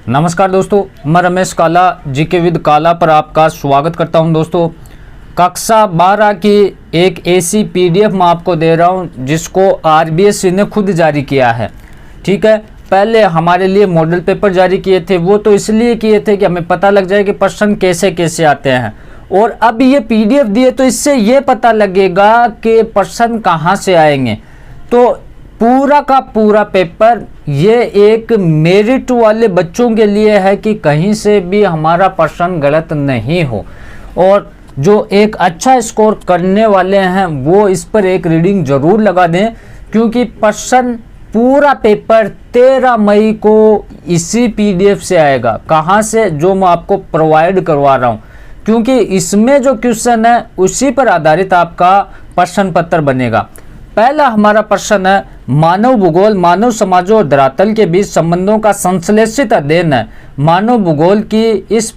नमस्कार दोस्तों, मैं रमेश काला जीके विद काला पर आपका स्वागत करता हूं। दोस्तों, कक्षा 12 की एक ऐसी पीडीएफ मैं आपको दे रहा हूं जिसको आरबीएसई ने खुद जारी किया है। ठीक है, पहले हमारे लिए मॉडल पेपर जारी किए थे, वो तो इसलिए किए थे कि हमें पता लग जाए कि प्रश्न कैसे कैसे आते हैं, और अब ये पीडीएफ दिए तो इससे ये पता लगेगा कि प्रश्न कहाँ से आएंगे। तो पूरा का पूरा पेपर ये एक मेरिट वाले बच्चों के लिए है कि कहीं से भी हमारा प्रश्न गलत नहीं हो, और जो एक अच्छा स्कोर करने वाले हैं वो इस पर एक रीडिंग जरूर लगा दें, क्योंकि प्रश्न पूरा पेपर 13 मई को इसी पीडीएफ से आएगा। कहाँ से? जो मैं आपको प्रोवाइड करवा रहा हूँ, क्योंकि इसमें जो क्वेश्चन है उसी पर आधारित आपका प्रश्न पत्र बनेगा। पहला हमारा प्रश्न है, मानव भूगोल मानव समाजों और धरातल के बीच संबंधों का संश्लेषित अध्ययन है। मानव भूगोल की इस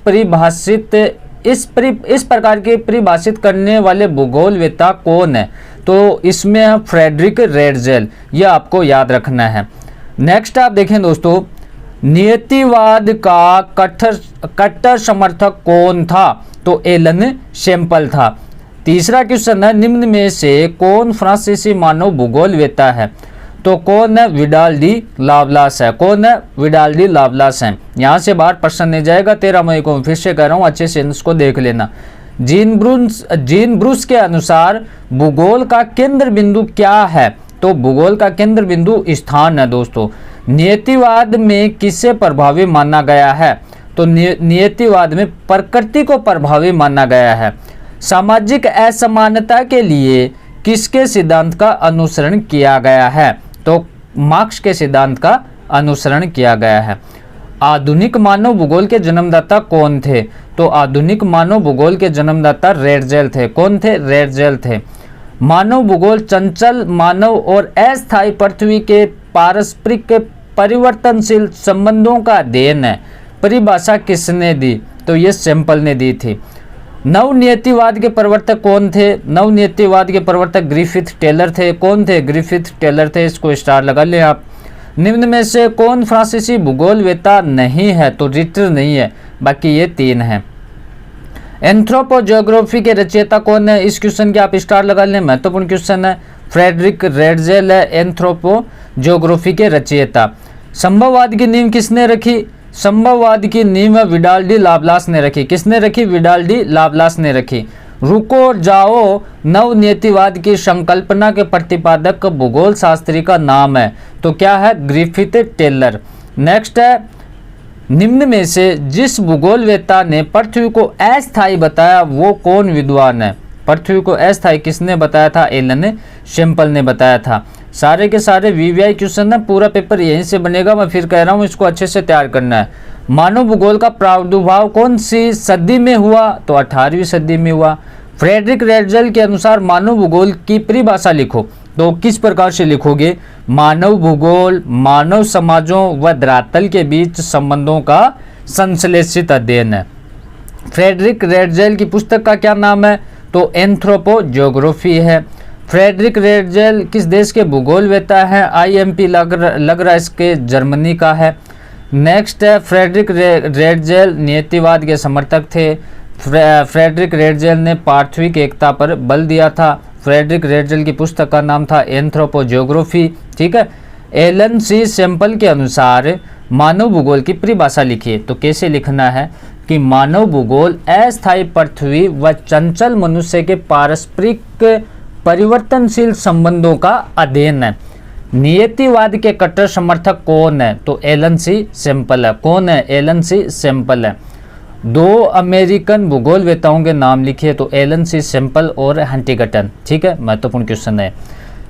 प्रकार के परिभाषित करने वाले भूगोलवेत्ता कौन है? तो इसमें है फ्रेडरिक रेडजेल, यह आपको याद रखना है। नेक्स्ट आप देखें दोस्तों, नियतिवाद का कट्टर समर्थक कौन था? तो एलन शैंपल था। तीसरा क्वेश्चन है, निम्न में से कौन फ्रांसीसी मानव भूगोलवेत्ता है? तो कौन है? विडाल डी लावलास है। कौन है? विडाल डी लावलास है। यहाँ से बाहर प्रश्न नहीं जाएगा 13 मई को, फिर से कह रहा हूँ, अच्छे से इसको देख लेना। जीन ब्रूस के अनुसार भूगोल का केंद्र बिंदु क्या है? तो भूगोल का केंद्र बिंदु स्थान है। दोस्तों, नियतिवाद में किसे प्रभावी माना गया है? तो नियतिवाद में प्रकृति को प्रभावी माना गया है। सामाजिक असमानता के लिए किसके सिद्धांत का अनुसरण किया गया है? तो मार्क्स के सिद्धांत का अनुसरण किया गया है। आधुनिक मानव भूगोल के जन्मदाता कौन थे? तो आधुनिक मानव भूगोल के जन्मदाता रेडजेल थे। कौन थे? रेडजेल थे। मानव भूगोल चंचल मानव और अस्थायी पृथ्वी के पारस्परिक परिवर्तनशील संबंधों का अध्ययन है। परिभाषा किसने दी? तो ये सैंपल ने दी थी। नवनियतिवाद के प्रवर्तक कौन थे? नवनियतिवाद के प्रवर्तक ग्रिफिथ टेलर थे। कौन थे? ग्रिफिथ टेलर थे। इसको स्टार लगा लें आप। निम्न में से कौन फ्रांसीसी भूगोलवेत्ता नहीं है? तो रिटर नहीं है, बाकी ये 3 हैं। एंथ्रोपोजियोग्राफी के रचयिता कौन है? इस क्वेश्चन के आप स्टार लगा लें, महत्वपूर्ण क्वेश्चन है। फ्रेडरिक रेडजेल है एंथ्रोपोजियोग्राफी के रचयिता। संभववाद की नींव किसने रखी? संभववाद की नींव विडाल डी लावलास ने रखी। किसने रखी? विडाल डी लावलास ने रखी। रुको और जाओ नवनियतिवाद की संकल्पना के प्रतिपादक भूगोल शास्त्री का नाम है। तो क्या है? Griffith Taylor. नेक्स्ट है, निम्न में से जिस भूगोलवेत्ता ने पृथ्वी को अस्थायी बताया वो कौन विद्वान है? पृथ्वी को अस्थायी किसने बताया था? एलन शैंपल ने बताया था। सारे के सारे वीवीआई क्वेश्चन है, पूरा पेपर यहीं से बनेगा। मैं फिर कह रहा हूँ, इसको अच्छे से तैयार करना है। मानव भूगोल का प्रादुर्भाव कौन सी सदी में हुआ? तो 18वीं सदी में हुआ। फ्रेडरिक रेडजेल के अनुसार मानव भूगोल की परिभाषा लिखो। तो किस प्रकार से लिखोगे? मानव भूगोल मानव समाजों व धरातल के बीच संबंधों का संश्लेषित अध्ययन है। फ्रेडरिक रेडजेल की पुस्तक का क्या नाम है? तो एंथ्रोपोजियोग्राफी है। फ्रेडरिक रेडजेल किस देश के भूगोलवेत्ता हैं? आईएमपी लग रहा इसके जर्मनी का है। नेक्स्ट है, फ्रेडरिक रेडजेल नियतिवाद के समर्थक थे। फ्रेडरिक रेडजेल ने पार्थिविक एकता पर बल दिया था। फ्रेडरिक रेडजेल की पुस्तक का नाम था एंथ्रोपोजियोग्राफी। ठीक है। एलन सी सैंपल के अनुसार मानव भूगोल की परिभाषा लिखिए। तो कैसे लिखना है कि मानव भूगोल अस्थायी पृथ्वी व चंचल मनुष्य के पारस्परिक परिवर्तनशील संबंधों का अध्ययन है। नियतिवाद के कट्टर समर्थक कौन है? तो एलन सी सैंपल है। कौन है? एलन सी सैंपल है। 2 अमेरिकन भूगोलवेत्ताओं के नाम लिखिए। तो एलन सी सैंपल और हंटिंगटन। ठीक है, महत्वपूर्ण क्वेश्चन है।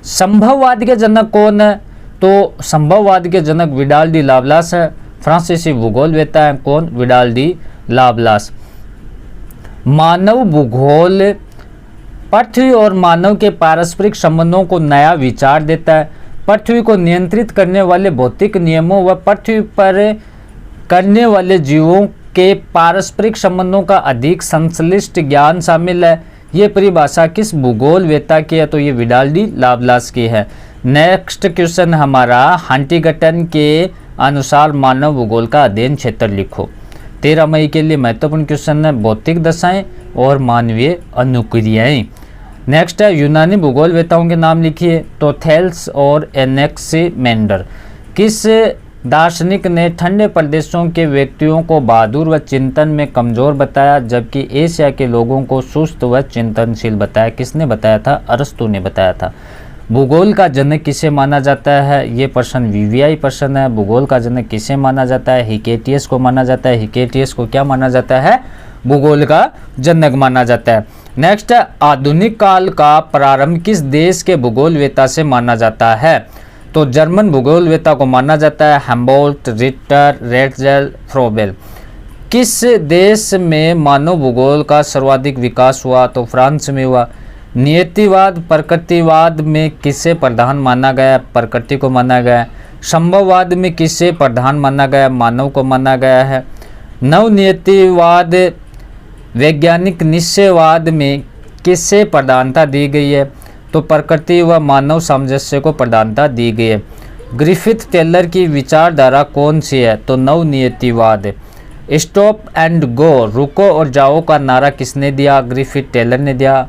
संभववाद के जनक कौन है? तो संभववाद के जनक विडाल डी लावलास है। फ्रांसीसी भूगोलवेत्ता है। कौन? Vidal de लावलास। मानव भूगोल पृथ्वी और मानव के पारस्परिक संबंधों को नया विचार देता है। पृथ्वी को नियंत्रित करने वाले भौतिक नियमों व पृथ्वी पर करने वाले जीवों के पारस्परिक संबंधों का अधिक संश्लिष्ट ज्ञान शामिल है। ये परिभाषा किस भूगोलवेत्ता की है? तो ये विडाल डी लावलास की है। नेक्स्ट क्वेश्चन हमारा हंटिंगटन के अनुसार मानव भूगोल का अध्ययन क्षेत्र लिखो। 13 मई के लिए महत्वपूर्ण क्वेश्चन है भौतिक दशाएं और मानवीय अनुक्रियाएं। नेक्स्ट है यूनानी भूगोलवेताओं के नाम लिखिए। तो थेल्स और एनेक्सिमेंडर। किस दार्शनिक ने ठंडे प्रदेशों के व्यक्तियों को बहादुर व चिंतन में कमजोर बताया, जबकि एशिया के लोगों को सुस्त व चिंतनशील बताया? किसने बताया था? अरस्तु ने बताया था। भूगोल का जनक किसे माना जाता है? ये प्रश्न वीवीआई प्रश्न है। भूगोल का जनक किसे माना जाता है? हिकेटियस को माना जाता है। हिकेटियस को क्या माना जाता है? भूगोल का जनक माना जाता है। नेक्स्ट है आधुनिक काल का प्रारंभ किस देश के भूगोलवेता से माना जाता है? तो जर्मन भूगोलवेता को माना जाता है हेम्बोल्ट, रिटर, रेटजेल, फ्रोबेल। किस देश में मानव भूगोल का सर्वाधिक विकास हुआ? तो फ्रांस में हुआ। नियतिवाद प्रकृतिवाद में किसे प्रधान माना गया? प्रकृति को माना गया। संभववाद में किसे प्रधान माना गया? मानव को माना गया है। नवनियतिवाद वैज्ञानिक निश्चयवाद में किसे प्रधानता दी गई है? तो प्रकृति व मानव सामंजस्य को प्रधानता दी गई है। ग्रिफिथ टेलर की विचारधारा कौन सी है? तो नवनियतिवाद। स्टॉप एंड गो, रुको और जाओ का नारा किसने दिया? ग्रिफिथ टेलर ने दिया।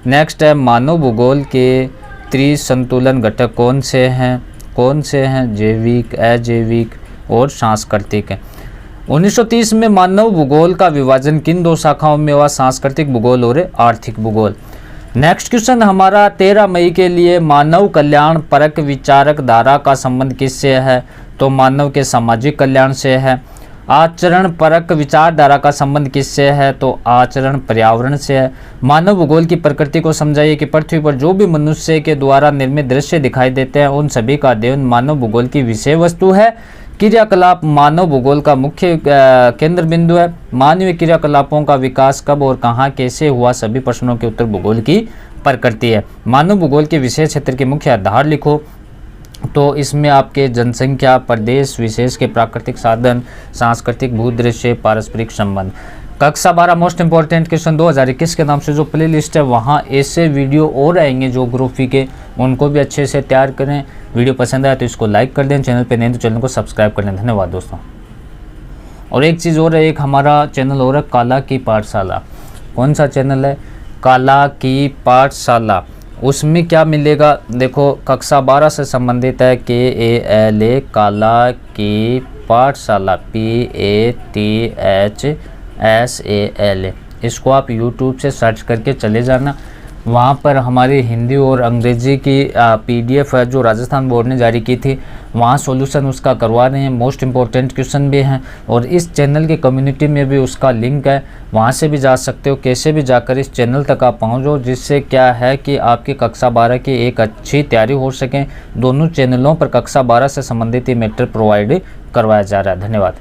नेक्स्ट है मानव भूगोल के त्रिसंतुलन घटक कौन से हैं? जैविक, अजैविक और सांस्कृतिक। 1930 में मानव भूगोल का विभाजन किन दो शाखाओं में हुआ? सांस्कृतिक भूगोल और आर्थिक भूगोल। नेक्स्ट क्वेश्चन हमारा 13 मई के लिए मानव कल्याण परक विचारक धारा का संबंध किससे है? तो मानव के सामाजिक कल्याण से है। आचरण परक विचारधारा का संबंध किससे है? तो आचरण पर्यावरण से है। मानव भूगोल की प्रकृति को समझाइए कि पृथ्वी पर जो भी मनुष्य के द्वारा निर्मित दृश्य दिखाई देते हैं उन सभी का अध्ययन मानव भूगोल की विषय वस्तु है। क्रियाकलाप मानव भूगोल का मुख्य केंद्र बिंदु है। मानवीय क्रियाकलापों का विकास कब और कहाँ कैसे हुआ? सभी प्रश्नों के उत्तर भूगोल की प्रकृति है। मानव भूगोल के विशेष क्षेत्र के मुख्य आधार लिखो। तो इसमें आपके जनसंख्या, प्रदेश विशेष के प्राकृतिक साधन, सांस्कृतिक भूदृश्य, पारस्परिक संबंध। कक्षा 12 मोस्ट इंपॉर्टेंट क्वेश्चन 2021 के नाम से जो प्ले लिस्ट है वहाँ ऐसे वीडियो और आएंगे ज्योग्राफी के, उनको भी अच्छे से तैयार करें। वीडियो पसंद आया तो इसको लाइक कर दें, चैनल पे नहीं तो चैनल को सब्सक्राइब कर लें। धन्यवाद दोस्तों। और एक चीज़ और है, एक हमारा चैनल और है काला की पाठशाला। कौन सा चैनल है? काला की पाठशाला। उसमें क्या मिलेगा? देखो कक्षा 12 से संबंधित है KALA काला की पाठशाला PATHSALA। इसको आप YouTube से सर्च करके चले जाना। वहाँ पर हमारी हिंदी और अंग्रेजी की PDF है जो राजस्थान बोर्ड ने जारी की थी, वहाँ सॉल्यूशन उसका करवा रहे हैं। मोस्ट इम्पोर्टेंट क्वेश्चन भी हैं और इस चैनल की कम्युनिटी में भी उसका लिंक है, वहाँ से भी जा सकते हो। कैसे भी जाकर इस चैनल तक आप पहुँचो, जिससे क्या है कि आपकी कक्षा 12 की एक अच्छी तैयारी हो सके। दोनों चैनलों पर कक्षा 12 से संबंधित ही मैटर प्रोवाइड करवाया जा रहा है। धन्यवाद।